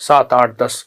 7, 8, 10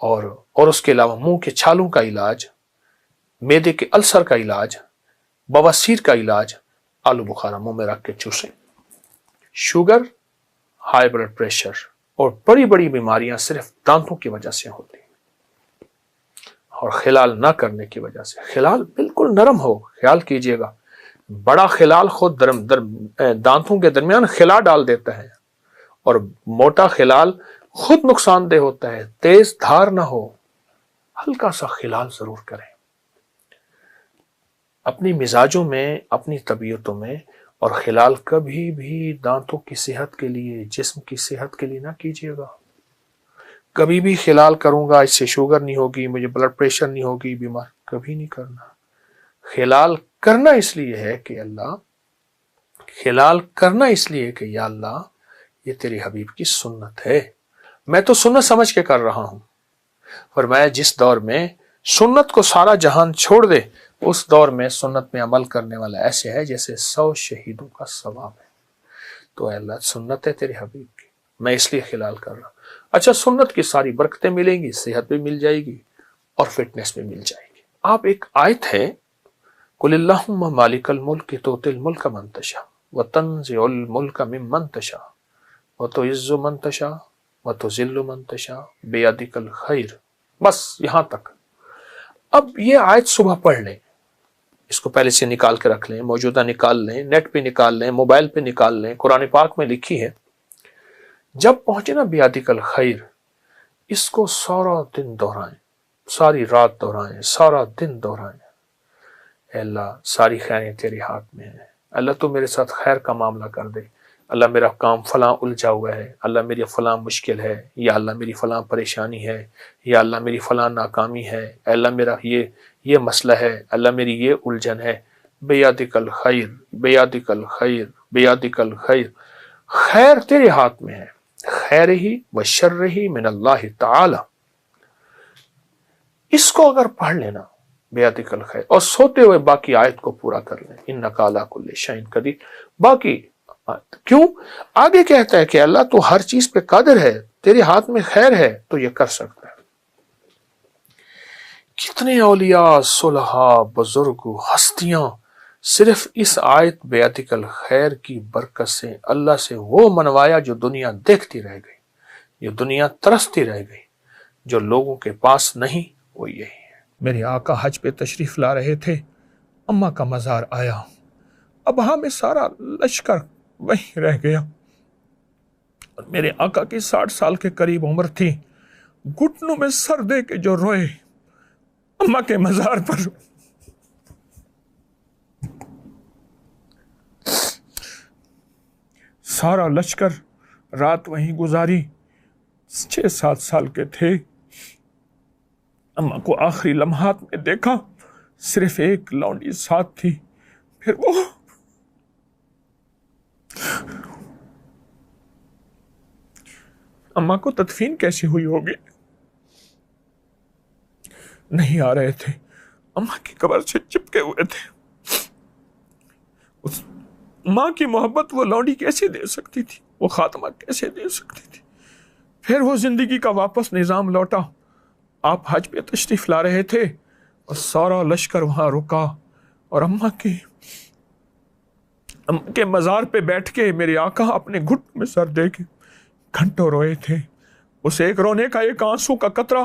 اور اس کے علاوہ منہ کے چھالوں کا علاج، معدے کے السر کا علاج، بواسیر کا علاج آلو بخارا منہ میں رکھ کے چوسیں۔ شوگر، ہائی بلڈ پریشر اور بڑی بڑی بیماریاں صرف دانتوں کی وجہ سے ہوتی ہیں، اور خلال نہ کرنے کی وجہ سے۔ خلال بالکل نرم ہو، خیال کیجئے گا، بڑا خلال خود دانتوں کے درمیان خلا ڈال دیتا ہے، اور موٹا خلال خود نقصان دہ ہوتا ہے۔ تیز دھار نہ ہو، ہلکا سا خلال ضرور کریں۔ اپنی مزاجوں میں، اپنی طبیعتوں میں، اور خلال کبھی بھی دانتوں کی صحت کے لیے، جسم کی صحت کے لیے نہ کیجیے گا۔ کبھی بھی خلال کروں گا اس سے شوگر نہیں ہوگی، مجھے بلڈ پریشر نہیں ہوگی، بیمار، کبھی نہیں کرنا۔ خلال کرنا اس لیے ہے کہ یا اللہ یہ تیری حبیب کی سنت ہے، میں تو سنت سمجھ کے کر رہا ہوں۔ فرمایا جس دور میں سنت کو سارا جہان چھوڑ دے، اس دور میں سنت میں عمل کرنے والا ایسے ہے جیسے 100 شہیدوں کا ثواب ہے۔ تو اے اللہ سنت ہے تیرے حبیب کی، میں اس لیے خلال کر رہا ہوں۔ اچھا، سنت کی ساری برکتیں ملیں گی، صحت بھی مل جائے گی اور فٹنس بھی مل جائے گی۔ آپ ایک آیت ہے، قل اللہم مالک الملک تؤتی الملک من تشاء وتنزع الملک ممن تشاء وتعز من تشاء وتذل من تشاء بیدک الخیر۔ بس یہاں تک۔ اب یہ آیت صبح پڑھ لیں، اس کو پہلے سے نکال کے رکھ لیں، موجودہ نکال لیں، نیٹ پہ نکال لیں، موبائل پہ نکال لیں، قرآن پاک میں لکھی ہے۔ جب پہنچے نا بیدک الخیر، اس کو سارا دن دہرائیں، ساری رات دہرائیں، سارا دن دہرائیں۔ اے اللہ ساری خیریں تیرے ہاتھ میں ہیں، اللہ تو میرے ساتھ خیر کا معاملہ کر دے، اللہ میرا کام فلاں الجھا ہوا ہے، اللہ میری فلاں مشکل ہے، یا اللہ میری فلاں پریشانی ہے، یا اللہ میری فلاں ناکامی ہے، اے اللہ میرا یہ مسئلہ ہے، اللہ میری یہ الجھن ہے۔ بیدک الخیر، بیدک الخیر، بیدک الخیر، خیر تیرے ہاتھ میں ہے، خیر ہی و شر ہی من اللہ تعالی۔ اس کو اگر پڑھ لینا بیدک الخیر، اور سوتے ہوئے باقی آیت کو پورا کر لیں، انک علی کل شیء قدیر۔ باقی کیوں آگے کہتا ہے کہ اللہ تو ہر چیز پہ قادر ہے، تیرے ہاتھ میں خیر ہے تو یہ کر سکتا ہے۔ کتنے اولیاء، صلحاء، بزرگ، ہستیاں صرف اس آیت بیدک الخیر کی برکت سے اللہ سے وہ منوایا جو دنیا دیکھتی رہ گئی، جو دنیا ترستی رہ گئی، جو لوگوں کے پاس نہیں، وہ یہی ہے۔ میرے آقا حج پہ تشریف لا رہے تھے، اماں کا مزار آیا، اب ہمیں سارا لشکر وہیں رہ گیا، اور میرے آقا کی 60 سال کے قریب عمر تھی، گھٹنوں میں سر دے کے جو روئے اماں کے مزار پر۔ سارا لشکر رات وہیں گزاری، 6-7 سال کے تھے۔ اماں کو آخری لمحات میں دیکھا، صرف ایک لونڈی ساتھ تھی، پھر وہ اماں کو تدفین کیسی ہوئی ہوگی؟ نہیں آ رہے تھے، اماں کی قبر سے چپکے ہوئے تھے۔ اس ماں کی محبت وہ لونڈی کیسے دے سکتی تھی، وہ خاتمہ کیسے دے سکتی تھی؟ پھر وہ زندگی کا واپس نظام لوٹا۔ آپ حج پہ تشریف لا رہے تھے اور سارا لشکر وہاں رکا، اور اماں کے مزار پہ بیٹھ کے میرے آقا اپنے گھٹ میں سر دے کے گھنٹوں روئے تھے۔ اس ایک رونے کا، ایک آنسو کا قطرہ،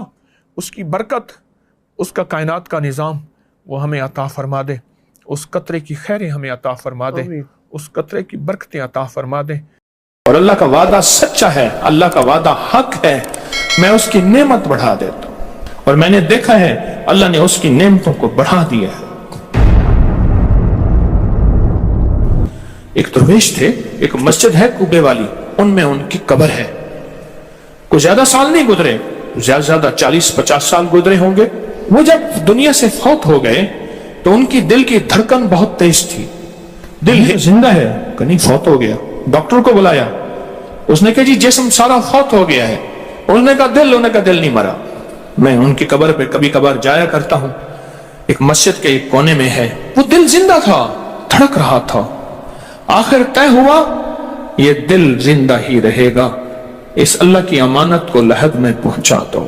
اس کی برکت، اس کا کائنات کا نظام وہ ہمیں عطا فرما دے، اس قطرے کی خیریں ہمیں عطا فرما دے، اس قطرے کی برکتیں عطا فرما دے۔ اور اللہ کا وعدہ سچا ہے، اللہ کا وعدہ حق ہے، میں اس کی نعمت بڑھا دیتا ہوں، اور میں نے دیکھا ہے اللہ نے اس کی نعمتوں کو بڑھا دیا ہے۔ ایک درویش تھے، ایک مسجد ہے کوبے والی، ان میں ان کی قبر ہے۔ کوئی زیادہ سال نہیں گزرے، زیادہ 40-50 سال گزرے ہوں گے۔ وہ جب دنیا سے فوت ہو گئے تو ان کی دل کی دھڑکن بہت تیز تھی، دل زندہ ہے کہ نہیں فوت ہو گیا؟ ڈاکٹر کو بلایا، اس نے کہا جی جسم سارا فوت ہو گیا ہے۔ انہوں نے کہا دل نہیں مرا۔ میں ان کی قبر پہ کبھی کبھار جایا کرتا ہوں، ایک مسجد کے ایک کونے میں ہے، وہ دل زندہ تھا، دھڑک رہا تھا۔ آخر طے ہوا یہ دل زندہ ہی رہے گا، اس اللہ کی امانت کو لحد میں پہنچا دو۔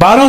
12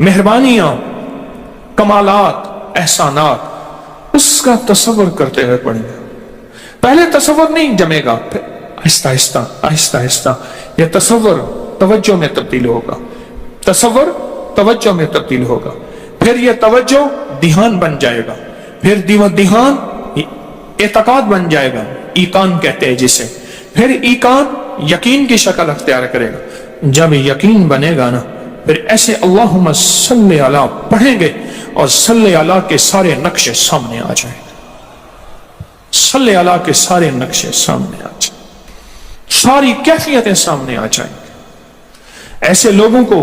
مہربانیاں، کمالات، احسانات، اس کا تصور کرتے ہوئے پڑھیں گے۔ پہلے تصور نہیں جمے گا، پھر آہستہ آہستہ آہستہ آہستہ یہ تصور توجہ میں تبدیل ہوگا، تصور توجہ میں تبدیل ہوگا، پھر یہ توجہ دھیان بن جائے گا، پھر دھیان اعتقاد بن جائے گا، ایقان کہتے ہیں جسے، پھر ایقان یقین کی شکل اختیار کرے گا۔ جب یقین بنے گا نا، پھر ایسے اللہم صلی علی پڑھیں گے اور صلی علی کے سارے نقشے سامنے آ جائیں گے، صلی علی کے سارے نقشے سامنے آ جائیں، ساری کیفیتیں سامنے آ جائیں گے۔ ایسے لوگوں کو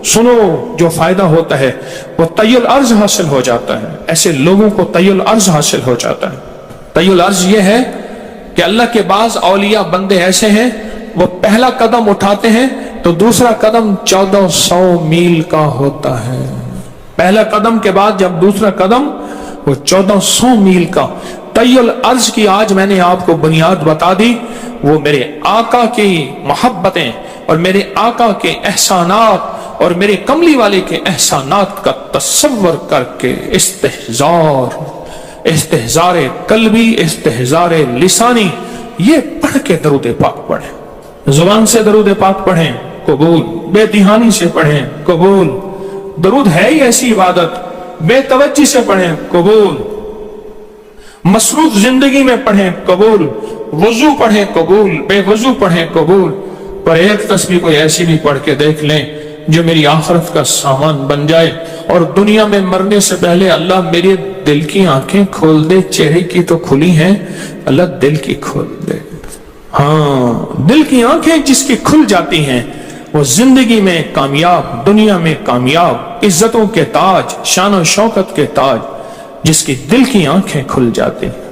سنو جو فائدہ ہوتا ہے وہ طی الارض حاصل ہو جاتا ہے، ایسے لوگوں کو طی الارض حاصل ہو جاتا ہے۔ طی الارض یہ ہے کہ اللہ کے بعض اولیاء بندے ایسے ہیں، وہ پہلا قدم اٹھاتے ہیں تو دوسرا قدم 1400 میل کا ہوتا ہے، پہلا قدم کے بعد جب دوسرا قدم وہ 1400 میل کا۔ طی الارض کی آج میں نے آپ کو بنیاد بتا دی، وہ میرے آقا کی محبتیں اور میرے آقا کے احسانات اور میرے کملی والے کے احسانات کا تصور کر کے استحضار قلبی، استحضار لسانی، یہ پڑھ کے درود پاک پڑھیں، زبان سے درود پاک پڑھیں، قبول، بے دھیانی سے پڑھیں، قبول، درود ہے ہی ایسی عبادت، بے توجہ سے پڑھیں، قبول، مصروف زندگی میں پڑھیں، قبول، وضو پڑھیں، قبول، بے وضو پڑھیں، قبول، پر ایک تسبیح کوئی ایسی بھی پڑھ کے دیکھ لیں جو میری آخرت کا سامان بن جائے، اور دنیا میں مرنے سے پہلے اللہ میرے دل کی آنکھیں کھول دے، چہرے کی تو کھلی ہیں، اللہ دل کی کھول دے۔ ہاں، دل کی آنکھیں جس کی کھل جاتی ہیں وہ زندگی میں کامیاب، دنیا میں کامیاب، عزتوں کے تاج، شان و شوکت کے تاج، جس کی دل کی آنکھیں کھل جاتی ہیں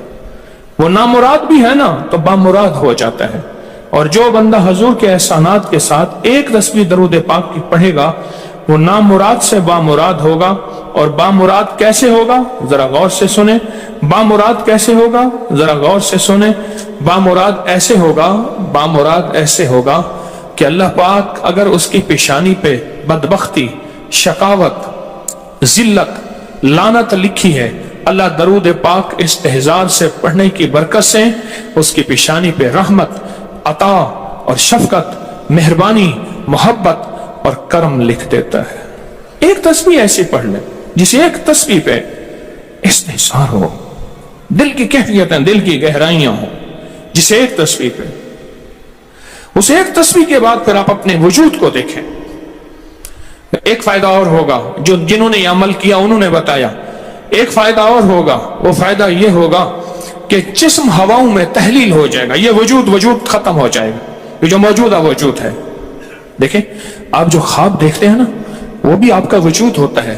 وہ نامراد بھی ہے نا تو بامراد ہو جاتا ہے۔ اور جو بندہ حضور کے احسانات کے ساتھ ایک تسبیح درود پاک کی پڑھے گا وہ نامراد سے بامراد ہوگا۔ اور بامراد کیسے ہوگا؟ ذرا غور سے سنیں، بامراد کیسے ہوگا؟ ذرا غور سے سنیں، بامراد ایسے ہوگا کہ اللہ پاک اگر اس کی پیشانی پہ بدبختی، شقاوت، ذلت، لعنت لکھی ہے، اللہ درود پاک استحضار سے پڑھنے کی برکت سے اس کی پیشانی پہ رحمت، عطا اور شفقت، مہربانی، محبت اور کرم لکھ دیتا ہے۔ ایک تسبیح ایسی پڑھ لیں جسے ایک تسبیح پہ استحضار ہو، دل کی کیفیتیں، دل کی گہرائیاں ہوں، جسے ایک تسبیح پہ، اس ایک تسبیح کے بعد پھر آپ اپنے وجود کو دیکھیں۔ ایک فائدہ اور ہوگا جو جنہوں نے یہ عمل کیا انہوں نے بتایا، ایک فائدہ اور ہوگا، وہ فائدہ یہ ہوگا کہ جسم ہواؤں میں تحلیل ہو جائے گا، یہ وجود ختم ہو جائے گا، یہ جو موجودہ وجود ہے۔ دیکھیں آپ جو خواب دیکھتے ہیں نا وہ بھی آپ کا وجود ہوتا ہے،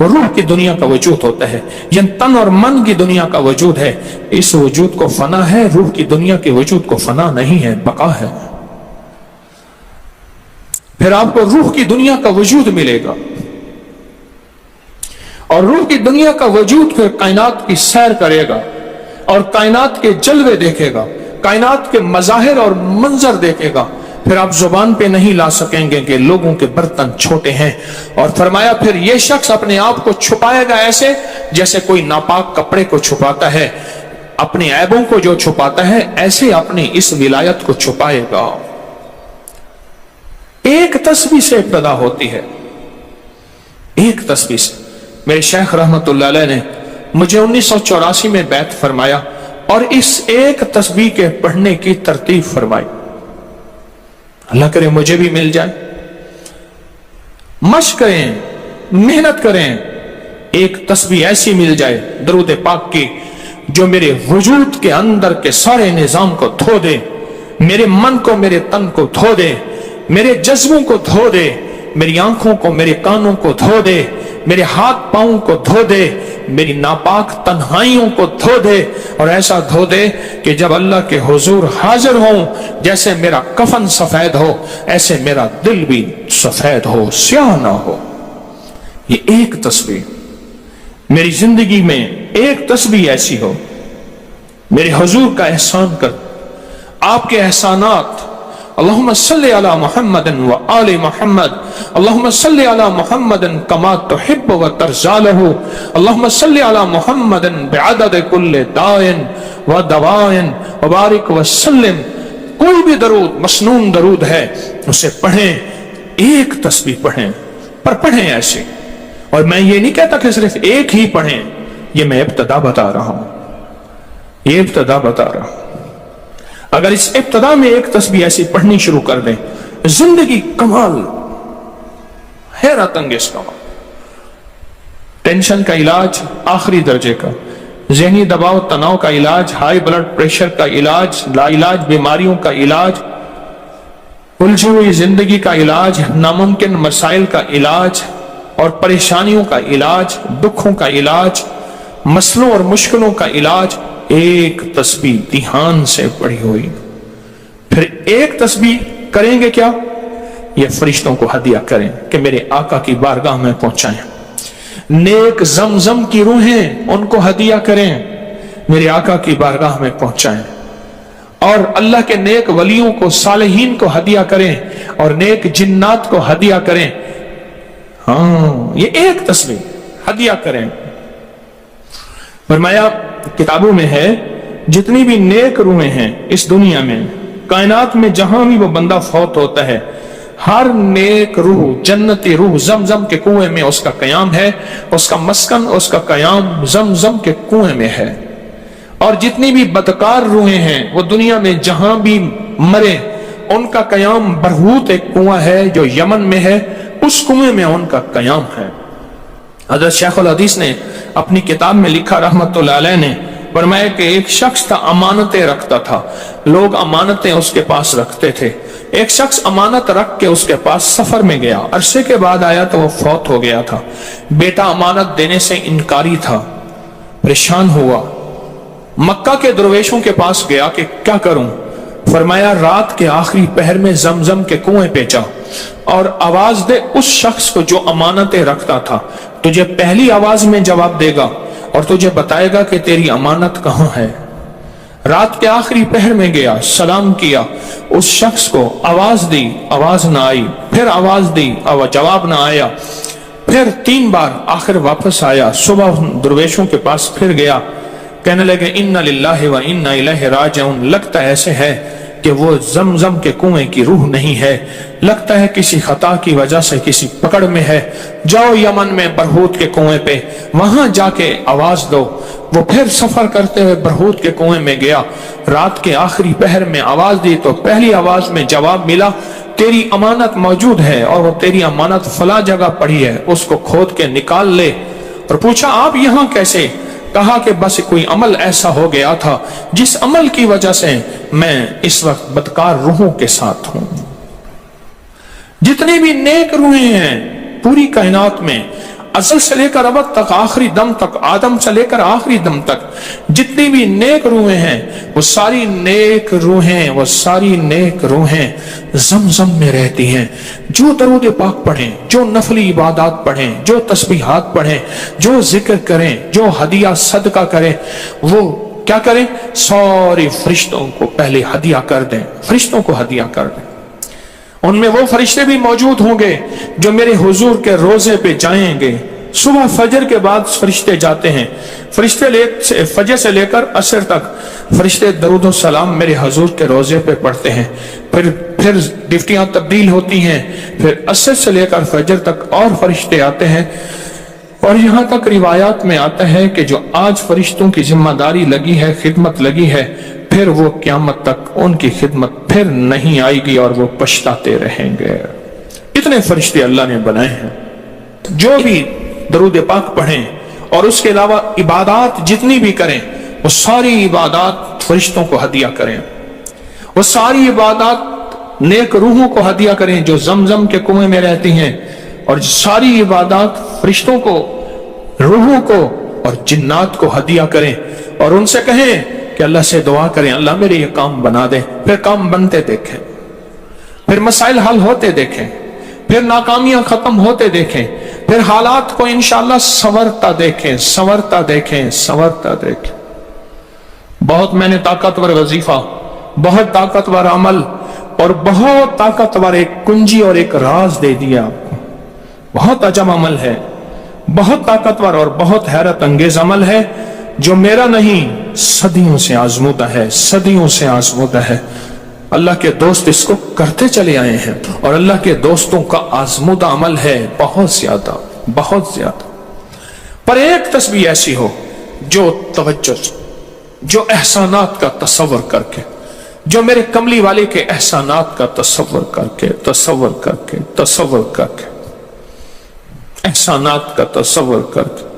وہ روح کی دنیا کا وجود ہوتا ہے، یہ تن اور من کی دنیا کا وجود ہے۔ اس وجود کو فنا ہے، روح کی دنیا کے وجود کو فنا نہیں ہے، بقا ہے۔ پھر آپ کو روح کی دنیا کا وجود ملے گا، اور روح کی دنیا کا وجود پھر کائنات کی سیر کرے گا اور کائنات کے جلوے دیکھے گا، کائنات کے مظاہر اور منظر دیکھے گا۔ پھر آپ زبان پہ نہیں لا سکیں گے کہ لوگوں کے برتن چھوٹے ہیں، اور فرمایا پھر یہ شخص اپنے آپ کو چھپائے گا ایسے جیسے کوئی ناپاک کپڑے کو چھپاتا ہے، اپنے عیبوں کو جو چھپاتا ہے ایسے اپنی اس ولایت کو چھپائے گا۔ ایک تسبیح سے ابتدا ہوتی ہے، ایک تسبیح سے۔ میرے شیخ رحمت اللہ علیہ نے مجھے 1984 میں بیعت فرمایا اور اس ایک تسبیح کے پڑھنے کی ترتیب فرمائی۔ اللہ کرے مجھے بھی مل جائے، مشق کریں، محنت کریں، ایک تسبیح ایسی مل جائے درود پاک کی جو میرے وجود کے اندر کے سارے نظام کو دھو دے، میرے من کو، میرے تن کو دھو دے، میرے جذبوں کو دھو دے، میری آنکھوں کو، میرے کانوں کو دھو دے، میرے ہاتھ پاؤں کو دھو دے، میری ناپاک تنہائیوں کو دھو دے، اور ایسا دھو دے کہ جب اللہ کے حضور حاضر ہوں جیسے میرا کفن سفید ہو ایسے میرا دل بھی سفید ہو، سیاہ نہ ہو۔ یہ ایک تسبیح میری زندگی میں، ایک تسبیح ایسی ہو، میرے حضور کا احسان کر، آپ کے احسانات اللهم صل على محمد وآل محمد اللهم صل على محمد كما تحب وترضى له اللهم صل على محمد بعدد كل داء ودواء وبارك وسلم. کوئی بھی درود مسنون درود ہے اسے پڑھیں, ایک تسبیح پڑھیں, پر پڑھیں ایسے. اور میں یہ نہیں کہتا کہ صرف ایک ہی پڑھیں, یہ میں ابتدا بتا رہا ہوں, یہ ابتدا بتا رہا ہوں. اگر اس ابتدا میں ایک تسبیح ایسی پڑھنی شروع کر دیں, زندگی کمال, حیرت انگیز کمال. ٹینشن کا علاج آخری درجے کا, ذہنی دباؤ تناؤ کا علاج, ہائی بلڈ پریشر کا علاج, لا علاج بیماریوں کا علاج, الجھی ہوئی زندگی کا علاج, ناممکن مسائل کا علاج اور پریشانیوں کا علاج, دکھوں کا علاج, مسئلوں اور مشکلوں کا علاج, ایک تسبیح دھیان سے پڑھی ہوئی. پھر ایک تسبیح کریں گے کیا؟ یہ فرشتوں کو ہدیہ کریں کہ میرے آقا کی بارگاہ میں پہنچائیں. نیک زمزم کی روحیں ان کو ہدیہ کریں, میرے آقا کی بارگاہ میں پہنچائیں. اور اللہ کے نیک ولیوں کو, صالحین کو ہدیہ کریں, اور نیک جنات کو ہدیہ کریں. ہاں, یہ ایک تسبیح ہدیہ کریں. فرمایا کتابوں میں ہے جتنی بھی نیک روحیں ہیں اس دنیا میں, کائنات میں جہاں بھی وہ بندہ فوت ہوتا ہے, ہر نیک روح, جنتی روح زمزم کے کنویں میں اس کا قیام ہے, اس کا مسکن, اس کا قیام زمزم کے کنویں میں ہے. اور جتنی بھی بدکار روحیں ہیں وہ دنیا میں جہاں بھی مرے, ان کا قیام برہوت ایک کنواں ہے جو یمن میں ہے, اس کنویں میں ان کا قیام ہے. حضرت شیخ الحدیث نے اپنی کتاب میں لکھا رحمت اللہ علیہ نے, فرمایا کہ ایک شخص تھا امانتیں رکھتا تھا, لوگ امانتیں اس کے پاس رکھتے تھے. ایک شخص امانت رکھ کے اس کے پاس سفر میں گیا, عرصے کے بعد آیا تو وہ فوت ہو گیا تھا. بیٹا امانت دینے سے انکاری تھا, پریشان ہوا, مکہ کے درویشوں کے پاس گیا کہ کیا کروں. فرمایا رات کے آخری پہر میں زمزم کے کنویں پہ جا اور آواز دے اس شخص کو جو امانتیں رکھتا تھا, تجھے پہلی آواز میں جواب دے گا اور تجھے بتائے گا کہ تیری امانت کہاں ہے. رات کے آخری پہر میں گیا, سلام کیا, اس شخص کو آواز دی, آواز نہ آئی, پھر آواز دی, جواب نہ آیا, پھر 3 بار, آخر واپس آیا. صبح درویشوں کے پاس پھر گیا, کہنے لگے انا للہ و انا الیہ راجعون. لگتا ایسے ہے کہ وہ زمزم کے کنویں کی روح نہیں ہے, لگتا ہے کسی خطا کی وجہ سے کسی پکڑ میں ہے. جاؤ یمن میں برہوت کے کنویں پہ, وہاں جا کے آواز دو. وہ پھر سفر کرتے ہوئے برہوت کے کنویں میں گیا, رات کے آخری پہر میں آواز دی تو پہلی آواز میں جواب ملا, تیری امانت موجود ہے اور وہ تیری امانت فلاں جگہ پڑی ہے, اس کو کھود کے نکال لے. اور پوچھا آپ یہاں کیسے؟ کہا کہ بس کوئی عمل ایسا ہو گیا تھا جس عمل کی وجہ سے میں اس وقت بدکار روحوں کے ساتھ ہوں. جتنی بھی نیک روحیں ہیں پوری کائنات میں, ازل سے لے کر ابد تک, آخری دم تک, آدم سے لے کر آخری دم تک, جتنی بھی نیک روحیں ہیں وہ ساری نیک روحیں, وہ ساری نیک روحیں زمزم میں رہتی ہیں. جو درود پاک پڑھیں, جو نفلی عبادات پڑھیں, جو تسبیحات پڑھیں, جو ذکر کریں, جو ہدیہ صدقہ کریں, وہ کیا کریں؟ سارے فرشتوں کو پہلے ہدیہ کر دیں, فرشتوں کو ہدیہ کر دیں. ان میں وہ فرشتے بھی موجود ہوں گے جو میرے حضور کے روزے پہ جائیں گے. صبح فجر کے بعد فرشتے جاتے ہیں, فرشتے فجر سے لے کر عصر تک فرشتے درود و سلام میرے حضور کے روزے پہ پڑھتے ہیں. پھر ڈیوٹیاں تبدیل ہوتی ہیں, پھر عصر سے لے کر فجر تک اور فرشتے آتے ہیں. اور یہاں تک روایات میں آتا ہے کہ جو آج فرشتوں کی ذمہ داری لگی ہے, خدمت لگی ہے, پھر وہ قیامت تک ان کی خدمت پھر نہیں آئے گی اور وہ پچھتاتے رہیں گے. اتنے فرشتے اللہ نے بنائے ہیں. جو بھی درود پاک پڑھیں اور اس کے علاوہ عبادات جتنی بھی کریں, وہ ساری عبادات فرشتوں کو ہدیہ کریں. وہ ساری عبادات نیک روحوں کو ہدیہ کریں جو زمزم کے کنویں میں رہتی ہیں, اور ساری عبادات فرشتوں کو, روحوں کو اور جنات کو ہدیہ کریں. اور ان سے کہیں کہ اللہ سے دعا کریں, اللہ میرے یہ کام بنا دے. پھر کام بنتے دیکھیں, پھر مسائل حل ہوتے دیکھیں, پھر ناکامیاں ختم ہوتے دیکھیں, پھر حالات کو انشاءاللہ سنورتا دیکھیں, سنورتا دیکھیں, سنورتا دیکھیں. بہت میں نے طاقتور وظیفہ, بہت طاقتور عمل, اور بہت طاقتور ایک کنجی اور ایک راز دے دیا آپ کو. بہت عجب عمل ہے, بہت طاقتور اور بہت حیرت انگیز عمل ہے, جو میرا نہیں صدیوں سے آزمودہ ہے, صدیوں سے آزمودہ ہے. اللہ کے دوست اس کو کرتے چلے آئے ہیں, اور اللہ کے دوستوں کا آزمودہ عمل ہے بہت زیادہ, بہت زیادہ. پر ایک تسبیح ایسی ہو جو توجہ, جو احسانات کا تصور کر کے, جو میرے کملی والے کے احسانات کا تصور کر کے, تصور کر کے, تصور کر کے, احسانات کا تصور کر کے,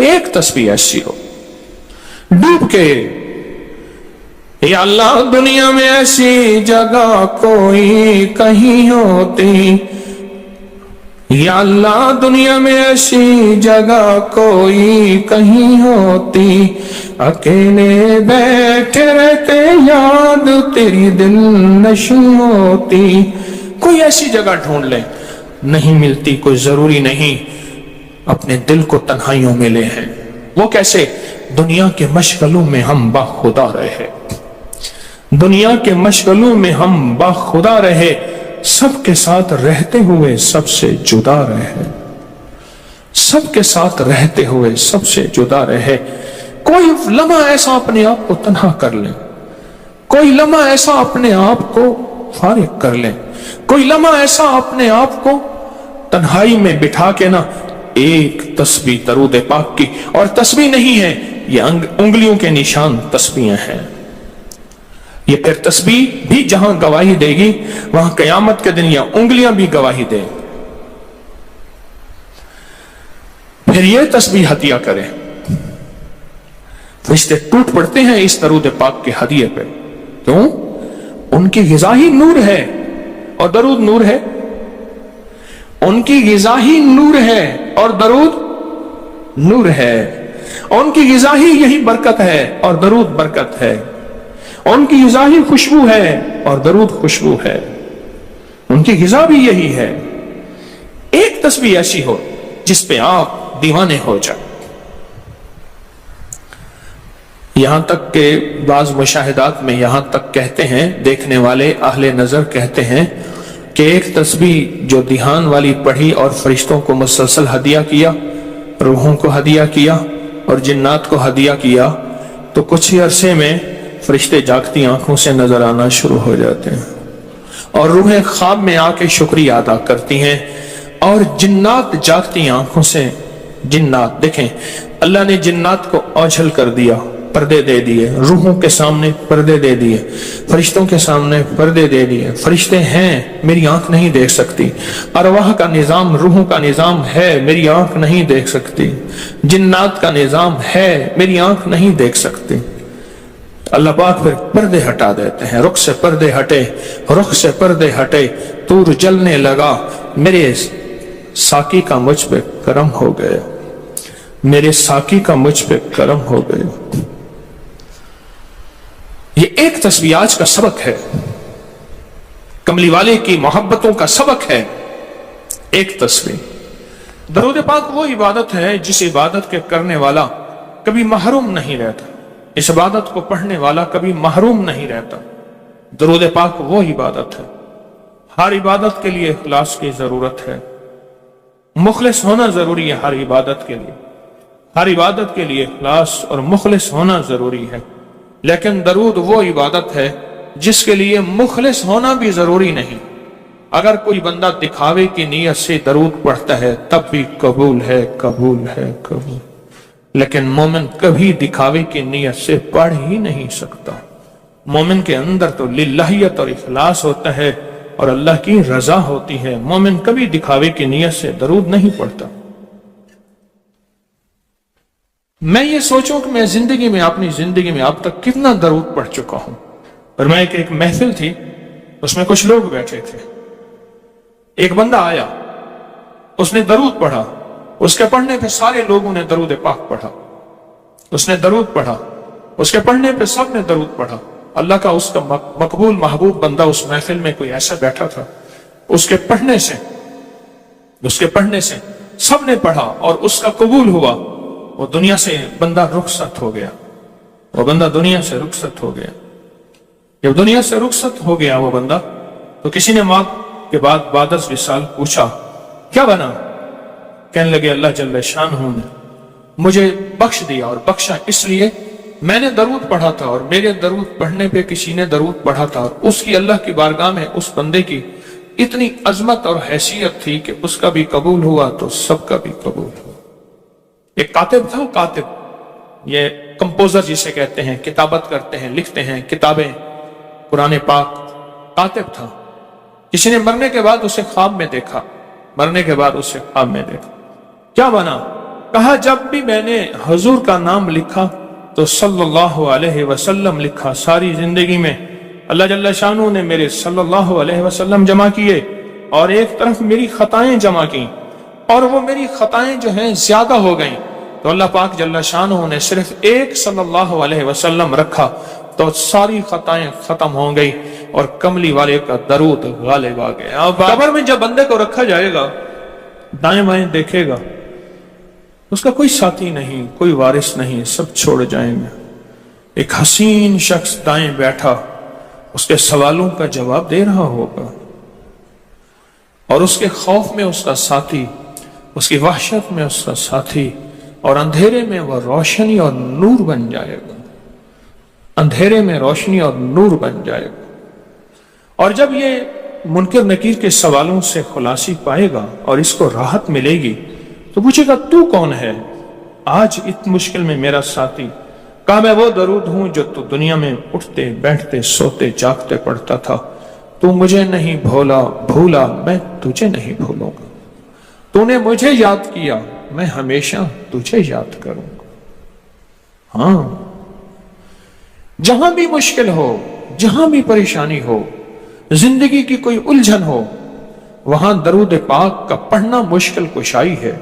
ایک تسبیح ایسی ہو ڈوب کے, یا اللہ دنیا میں ایسی جگہ کوئی کہیں ہوتی, یا اللہ دنیا میں ایسی جگہ کوئی کہیں ہوتی, اکیلے بیٹھے رہتے یاد تیری دل نشیں ہوتی. کوئی ایسی جگہ ڈھونڈ لیں, نہیں ملتی, کوئی ضروری نہیں اپنے دل کو تنہائیوں میں لے ہیں. وہ کیسے؟ دنیا کے مشغلوں میں ہم باخدا رہے, دنیا کے مشغلوں میں ہم باخدا رہے, سب کے ساتھ رہتے ہوئے سب سے جدا رہے, سب کے ساتھ رہتے ہوئے سب سے جدا رہے. کوئی لمحہ ایسا اپنے آپ کو تنہا کر لیں, کوئی لمحہ ایسا اپنے آپ کو فارغ کر لیں, کوئی لمحہ ایسا اپنے آپ کو تنہائی میں بٹھا کے نا ایک تسبیح درود پاک کی, اور تسبیح نہیں ہے یہ انگلیوں کے نشان تسبیحیں ہیں. یہ پھر تسبیح بھی جہاں گواہی دے گی وہاں قیامت کے دن یہ انگلیاں بھی گواہی دیں. پھر یہ تسبیح ہدیہ کریں. فرشتے ٹوٹ پڑتے ہیں اس درود پاک کے ہدیے پہ. کیوں؟ ان کی غذا ہی نور ہے, اور درود نور ہے. ان کی غذا ہی نور ہے اور درود نور ہے. ان کی غذا ہی یہی برکت ہے اور درود برکت ہے. ان کی غذا ہی خوشبو ہے اور درود خوشبو ہے. ان کی غذا بھی یہی ہے. ایک تسبیح ایسی ہو جس پہ آپ دیوانے ہو جائیں. یہاں تک کہ بعض مشاہدات میں یہاں تک کہتے ہیں, دیکھنے والے اہل نظر کہتے ہیں کہ ایک تسبیح جو دھیان والی پڑھی اور فرشتوں کو مسلسل ہدیہ کیا, روحوں کو ہدیہ کیا اور جنات کو ہدیہ کیا, تو کچھ ہی عرصے میں فرشتے جاگتی آنکھوں سے نظر آنا شروع ہو جاتے ہیں, اور روحیں خواب میں آ کے شکریہ ادا کرتی ہیں, اور جنات جاگتی آنکھوں سے, جنات دیکھیں اللہ نے جنات کو اوجھل کر دیا, پردے دے دیے, روحوں کے سامنے پردے دے دیے, فرشتوں کے سامنے پردے دے دیے. فرشتے ہیں, میری آنکھ نہیں دیکھ سکتی. ارواح کا نظام, روحوں کا نظام ہے, میری آنکھ نہیں دیکھ سکتی. جنات کا نظام ہے, میری آنکھ نہیں دیکھ سکتی. اللہ پاک پھر پردے ہٹا دیتے ہیں. رخ سے پردے ہٹے, رخ سے پردے ہٹے, طور جلنے لگا, میرے ساقی کا مجھ پہ کرم ہو گئے, میرے ساقی کا مجھ پہ کرم ہو گئے. یہ ایک تسبیح آج کا سبق ہے, کملی والے کی محبتوں کا سبق ہے. ایک تسبیح. درود پاک وہ عبادت ہے جس عبادت کے کرنے والا کبھی محروم نہیں رہتا, اس عبادت کو پڑھنے والا کبھی محروم نہیں رہتا. درود پاک وہ عبادت ہے, ہر عبادت کے لیے اخلاص کی ضرورت ہے, مخلص ہونا ضروری ہے. ہر عبادت کے لیے, ہر عبادت کے لیے اخلاص اور مخلص ہونا ضروری ہے. لیکن درود وہ عبادت ہے جس کے لیے مخلص ہونا بھی ضروری نہیں. اگر کوئی بندہ دکھاوے کی نیت سے درود پڑھتا ہے تب بھی قبول ہے, قبول ہے, قبول. لیکن مومن کبھی دکھاوے کی نیت سے پڑھ ہی نہیں سکتا. مومن کے اندر تو للہیت اور اخلاص ہوتا ہے اور اللہ کی رضا ہوتی ہے. مومن کبھی دکھاوے کی نیت سے درود نہیں پڑھتا. میں یہ سوچوں کہ میں زندگی میں, اپنی زندگی میں اب تک کتنا درود پڑھ چکا ہوں. اور میں ایک محفل تھی, اس میں کچھ لوگ بیٹھے تھے. ایک بندہ آیا, اس نے درود پڑھا, اس کے پڑھنے پہ سارے لوگوں نے درود پاک پڑھا. اس نے درود پڑھا, اس کے پڑھنے پہ سب نے درود پڑھا. اللہ کا اس کا مقبول محبوب بندہ اس محفل میں کوئی ایسا بیٹھا تھا, اس کے پڑھنے سے سب نے پڑھا اور اس کا قبول ہوا. وہ دنیا سے بندہ رخصت ہو گیا, وہ بندہ دنیا سے رخصت ہو گیا. جب دنیا سے رخصت ہو گیا وہ بندہ تو کسی نے موت کے بعد 22 سال پوچھا کیا بنا؟ کہنے لگے اللہ جل شانہ نے مجھے بخش دیا، اور بخشا اس لیے میں نے درود پڑھا تھا، اور میرے درود پڑھنے پہ کسی نے درود پڑھا تھا، اور اس کی اللہ کی بارگاہ میں اس بندے کی اتنی عظمت اور حیثیت تھی کہ اس کا بھی قبول ہوا تو سب کا بھی قبول ہوا۔ ایک کاتب تھا، کاتب یہ کمپوزر جسے کہتے ہیں، کتابت کرتے ہیں، لکھتے ہیں کتابیں قرآن پاک، کاتب تھا۔ کسی نے مرنے کے بعد اسے خواب میں دیکھا، مرنے کے بعد اسے خواب میں دیکھا، کیا بنا؟ کہا جب بھی میں نے حضور کا نام لکھا تو صلی اللہ علیہ وسلم لکھا، ساری زندگی میں اللہ جل شانہ نے میرے صلی اللہ علیہ وسلم جمع کیے، اور ایک طرف میری خطائیں جمع کی، اور وہ میری خطائیں جو ہیں زیادہ ہو گئیں، تو اللہ پاک جل شانہ نے صرف ایک صلی اللہ علیہ وسلم رکھا تو ساری خطائیں ختم ہو گئی، اور کملی والے کا درود غالب آ گیا۔ قبر میں جب بندے کو رکھا جائے گا، دائیں بائیں دیکھے گا، اس کا کوئی ساتھی نہیں، کوئی وارث نہیں، سب چھوڑ جائیں گے۔ ایک حسین شخص دائیں بیٹھا اس کے سوالوں کا جواب دے رہا ہوگا، اور اس کے خوف میں اس کا ساتھی، اس کی وحشت میں اس کا ساتھی، اور اندھیرے میں وہ روشنی اور نور بن جائے گا، اندھیرے میں روشنی اور نور بن جائے گا۔ اور جب یہ منکر نکیر کے سوالوں سے خلاصی پائے گا اور اس کو راحت ملے گی تو پوچھے گا تو کون ہے آج اتنی مشکل میں میرا ساتھی؟ کہا میں وہ درود ہوں جو تو دنیا میں اٹھتے بیٹھتے سوتے جاگتے پڑھتا تھا، تو مجھے نہیں بھولا میں تجھے نہیں بھولوں گا، تو نے مجھے یاد کیا میں ہمیشہ تجھے یاد کروں گا۔ ہاں، جہاں بھی مشکل ہو، جہاں بھی پریشانی ہو، زندگی کی کوئی الجھن ہو، وہاں درود پاک کا پڑھنا مشکل کشائی ہے،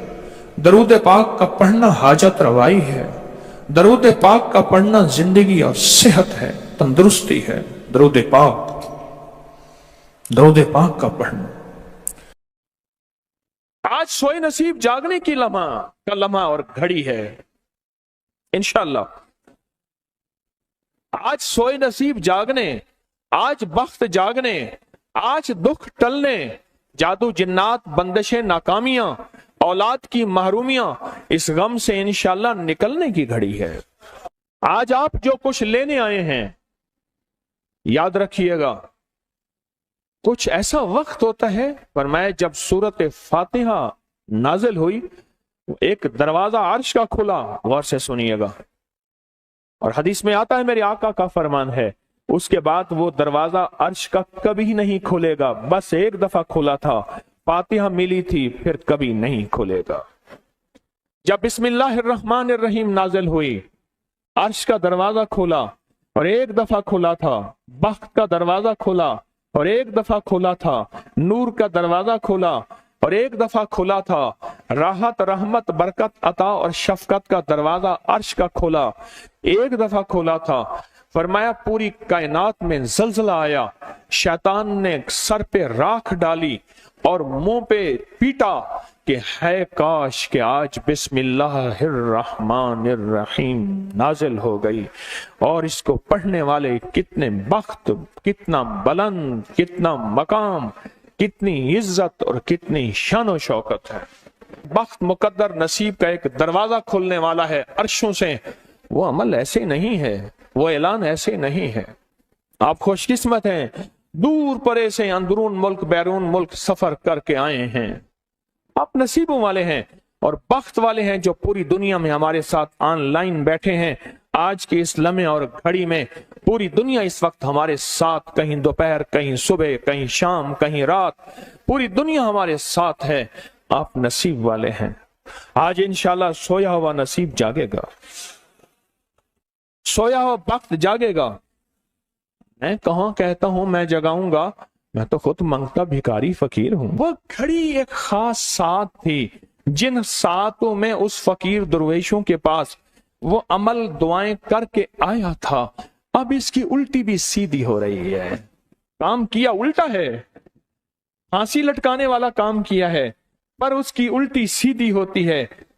درود پاک کا پڑھنا حاجت روائی ہے، درود پاک کا پڑھنا زندگی اور صحت ہے، تندرستی ہے۔ درود پاک کا پڑھنا۔ آج سوئے نصیب جاگنے کی لمحہ اور گھڑی ہے، انشاءاللہ آج سوئے نصیب جاگنے، آج بخت جاگنے، آج دکھ ٹلنے، جادو جنات بندشیں ناکامیاں، اولاد کی محرومیاں، اس غم سے انشاءاللہ نکلنے کی گھڑی ہے۔ آج آپ جو کچھ لینے آئے ہیں، یاد رکھیے گا کچھ ایسا وقت ہوتا ہے، فرمایا جب سورت فاتحہ نازل ہوئی ایک دروازہ عرش کا کھلا، غور سے سنیے گا، اور حدیث میں آتا ہے میرے آقا کا فرمان ہے اس کے بعد وہ دروازہ عرش کا کبھی نہیں کھلے گا، بس ایک دفعہ کھلا تھا، فاتحہ ملی تھی، پھر کبھی نہیں کھلے گا۔ جب بسم اللہ الرحمن الرحیم نازل ہوئی، عرش کا دروازہ کھلا اور ایک دفعہ کھلا تھا، بخت کا دروازہ کھلا اور ایک دفعہ کھلا تھا، نور کا دروازہ کھلا اور ایک دفعہ کھلا تھا، راحت رحمت برکت عطا اور شفقت کا دروازہ عرش کا کھلا، ایک دفعہ کھلا تھا۔ فرمایا پوری کائنات میں زلزلہ آیا، شیطان نے سر پہ راکھ ڈالی اور منہ پہ پیٹا کہ ہے کاش کہ آج بسم اللہ الرحمن الرحیم نازل ہو گئی، اور اس کو پڑھنے والے کتنے بخت، کتنا بلند، کتنا مقام، کتنی عزت اور کتنی شان و شوکت ہے۔ بخت مقدر نصیب کا ایک دروازہ کھلنے والا ہے عرشوں سے، وہ عمل ایسے نہیں ہے، وہ اعلان ایسے نہیں ہے۔ آپ خوش قسمت ہیں، دور پرے سے اندرون ملک بیرون ملک سفر کر کے آئے ہیں، آپ نصیبوں والے ہیں اور بخت والے ہیں جو پوری دنیا میں ہمارے ساتھ آن لائن بیٹھے ہیں۔ آج کے اس لمحے اور گھڑی میں پوری دنیا اس وقت ہمارے ساتھ، کہیں دوپہر، کہیں صبح، کہیں شام، کہیں رات، پوری دنیا ہمارے ساتھ ہے۔ آپ نصیب والے ہیں۔ آج انشاءاللہ سویا ہوا نصیب جاگے گا، سویا ہوا وقت جاگے گا۔ میں کہاں کہتا ہوں میں جگاؤں گا، میں تو خود منگتا بھکاری فقیر ہوں۔ وہ گھڑی ایک خاص ساعت تھی، جن ساعتوں میں اس فقیر درویشوں کے پاس وہ عمل دعائیں کر کے آیا تھا، اب اس کی الٹی بھی سیدھی ہو رہی ہے۔ کام کیا الٹا ہے، پھانسی لٹکانے والا کام کیا ہے، پر اس کی الٹی سیدھی ہوتی ہے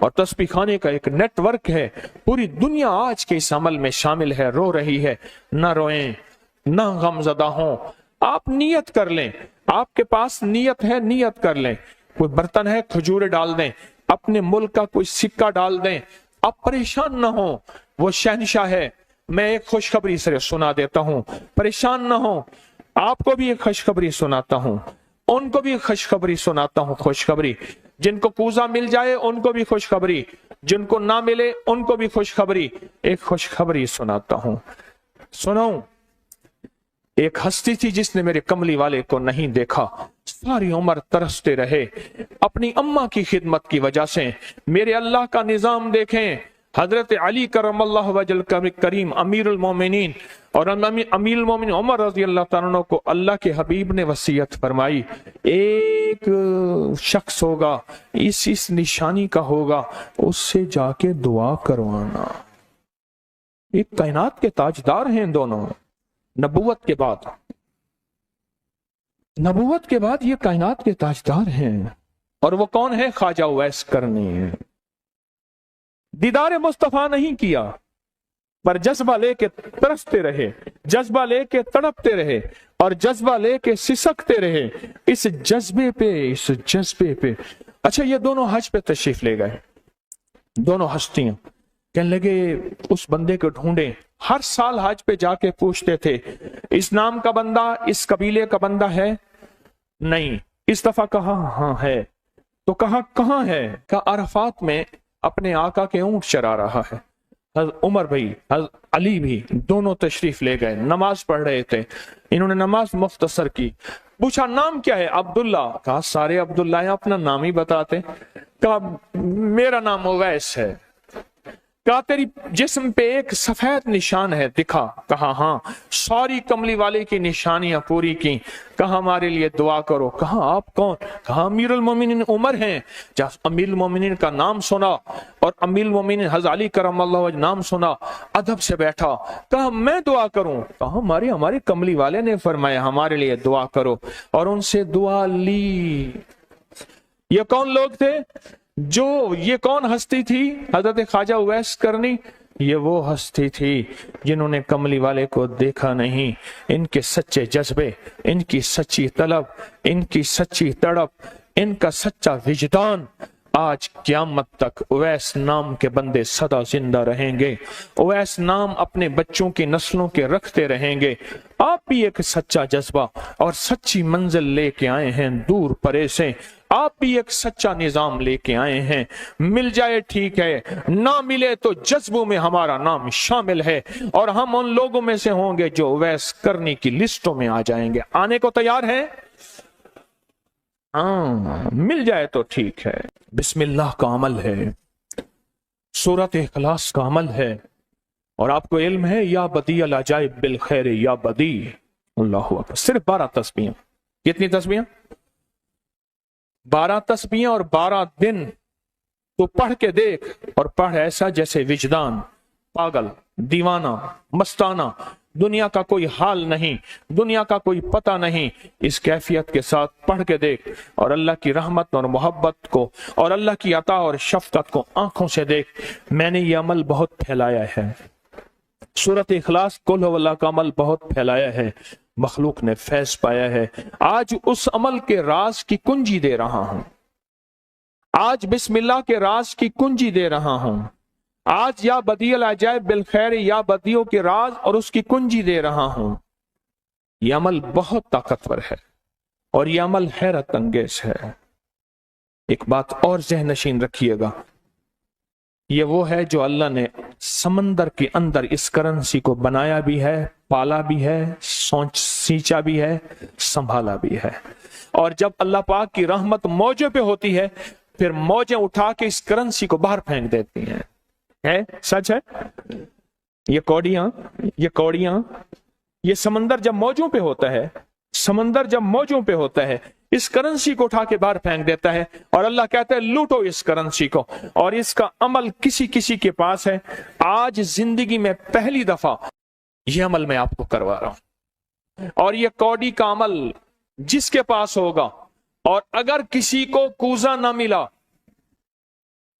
اور تسبیح خانے کا ایک نیٹ ورک ہے، پوری دنیا آج کے اس عمل میں شامل ہے، رو رہی ہے۔ نہ روئیں، نہ غم زدہ ہوں، آپ نیت کر لیں، آپ کے پاس نیت ہے، نیت کر لیں، کوئی برتن ہے کھجورے ڈال دیں، اپنے ملک کا کوئی سکہ ڈال دیں، آپ پریشان نہ ہوں، وہ شہنشاہ ہے۔ میں ایک خوشخبری سے سنا دیتا ہوں، پریشان نہ ہوں، آپ کو بھی ایک خوشخبری سناتا ہوں، ان کو بھی خوشخبری سناتا ہوں، خوشخبری جن کو کوزہ مل جائے ان کو بھی خوشخبری، جن کو نہ ملے ان کو بھی خوشخبری، ایک خوشخبری سناتا ہوں۔ سنو، ایک ہستی تھی جس نے میرے کملی والے کو نہیں دیکھا، ساری عمر ترستے رہے اپنی اماں کی خدمت کی وجہ سے۔ میرے اللہ کا نظام دیکھیں، حضرت علی کرم اللہ وجل کریم امیر المومنین اور امیر المومنین عمر رضی اللہ تعالیٰ عنہ کو اللہ کے حبیب نے وصیت فرمائی، ایک شخص ہوگا اس نشانی کا ہوگا، اس سے جا کے دعا کروانا۔ ایک کائنات کے تاجدار ہیں دونوں، نبوت کے بعد یہ کائنات کے تاجدار ہیں، اور وہ کون ہے؟ خواجہ اویس کرنی ہے۔ دیدار مصطفیٰ نہیں کیا، پر جذبہ لے کے ترستے رہے، جذبہ لے کے تڑپتے رہے، اور جذبہ لے کے سسکتے رہے، اس جذبے پہ۔ اچھا، یہ دونوں حج پہ تشریف لے گئے، دونوں ہستیاں، کہنے لگے اس بندے کو ڈھونڈیں۔ ہر سال حج پہ جا کے پوچھتے تھے، اس نام کا بندہ، اس قبیلے کا بندہ ہے؟ نہیں۔ اس دفعہ کہا ہاں ہے، تو کہا کہاں ہے؟ کہا عرفات میں اپنے آقا کے اونٹ چرا رہا ہے۔ حضرت عمر بھی حضرت علی بھی دونوں تشریف لے گئے، نماز پڑھ رہے تھے، انہوں نے نماز مختصر کی، پوچھا نام کیا ہے؟ عبداللہ۔ کہا سارے عبداللہ ہیں، اپنا نام ہی بتاتے۔ کہا میرا نام اویس ہے۔ کہا تیری جسم پہ ایک سفید نشان ہے، دکھا۔ کہا ہاں۔ ساری کملی والے کی نشانیاں پوری کی۔ کہا ہمارے لیے دعا کرو۔ کہا آپ کون؟ کہا امیر المومنین عمر ہیں۔ جب امیر المومنین کا نام سنا اور امیر المومنین حضرت علی کرم اللہ وجہ نام سنا، ادب سے بیٹھا۔ کہا میں دعا کروں؟ کہا ہمارے کملی والے نے فرمایا ہمارے لیے دعا کرو، اور ان سے دعا لی۔ یہ کون لوگ تھے؟ یہ کون ہستی تھی؟ حضرت خواجہ اویس کرنی۔ یہ وہ ہستی تھی جنہوں نے کملی والے کو دیکھا نہیں، ان کے سچے جذبے، ان کی سچی طلب، ان کی سچی تڑپ، ان کا سچا وجدان، آج قیامت تک اویس نام کے بندے سدا زندہ رہیں گے، اویس نام اپنے بچوں کی نسلوں کے رکھتے رہیں گے۔ آپ بھی ایک سچا جذبہ اور سچی منزل لے کے آئے ہیں دور پرے سے، آپ بھی ایک سچا نظام لے کے آئے ہیں، مل جائے ٹھیک ہے، نہ ملے تو جذبوں میں ہمارا نام شامل ہے، اور ہم ان لوگوں میں سے ہوں گے جو اویس کرنی کی لسٹوں میں آ جائیں گے۔ آنے کو تیار ہیں؟ ہاں، مل جائے تو ٹھیک ہے۔ بسم اللہ کا عمل ہے، سورۃ اخلاص کا عمل ہے، اور آپ کو علم ہے یا بدیع العجائب بالخیر یا بدیع۔ اللہ اکبر۔ صرف 12 تسبیحیں۔ کتنی تسبیحیں؟ 12 تسبیحیں اور 12 دن تو پڑھ کے دیکھ، اور پڑھ ایسا جیسے وجدان پاگل، دیوانہ، مستانہ، دنیا کا کوئی حال نہیں، دنیا کا کوئی پتہ نہیں، اس کیفیت کے ساتھ پڑھ کے دیکھ، اور اللہ کی رحمت اور محبت کو اور اللہ کی عطا اور شفقت کو آنکھوں سے دیکھ۔ میں نے یہ عمل بہت پھیلایا ہے، سورۃ اخلاص قل هو اللہ کا عمل بہت پھیلایا ہے، مخلوق نے فیض پایا ہے۔ آج اس عمل کے راز کی کنجی دے رہا ہوں، آج بسم اللہ کے راز کی کنجی دے رہا ہوں، آج یا بدیع العجائب بالخیر یا بدیعوں کے راز اور اس کی کنجی دے رہا ہوں۔ یہ عمل بہت طاقتور ہے، اور یہ عمل حیرت انگیز ہے۔ ایک بات اور ذہن نشین رکھیے گا، یہ وہ ہے جو اللہ نے سمندر کے اندر اس کرنسی کو بنایا بھی ہے، پالا بھی ہے، سینچا بھی ہے، سنبھالا بھی ہے، اور جب اللہ پاک کی رحمت موجوں پہ ہوتی ہے، پھر موجیں اٹھا کے اس کرنسی کو باہر پھینک دیتی ہیں۔ ہے سچ ہے؟ یہ کوڑیاں، یہ سمندر جب موجوں پہ ہوتا ہے، سمندر جب موجوں پہ ہوتا ہے، اس کرنسی کو اٹھا کے باہر پھینک دیتا ہے، اور اللہ کہتا ہے لوٹو اس کرنسی کو، اور اس کا عمل کسی کے پاس ہے۔ آج زندگی میں پہلی دفعہ یہ عمل میں آپ کو کروا رہا ہوں، اور یہ کوڑی کا عمل جس کے پاس ہوگا، اور اگر کسی کو کوزہ نہ ملا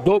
2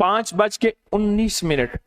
5:19।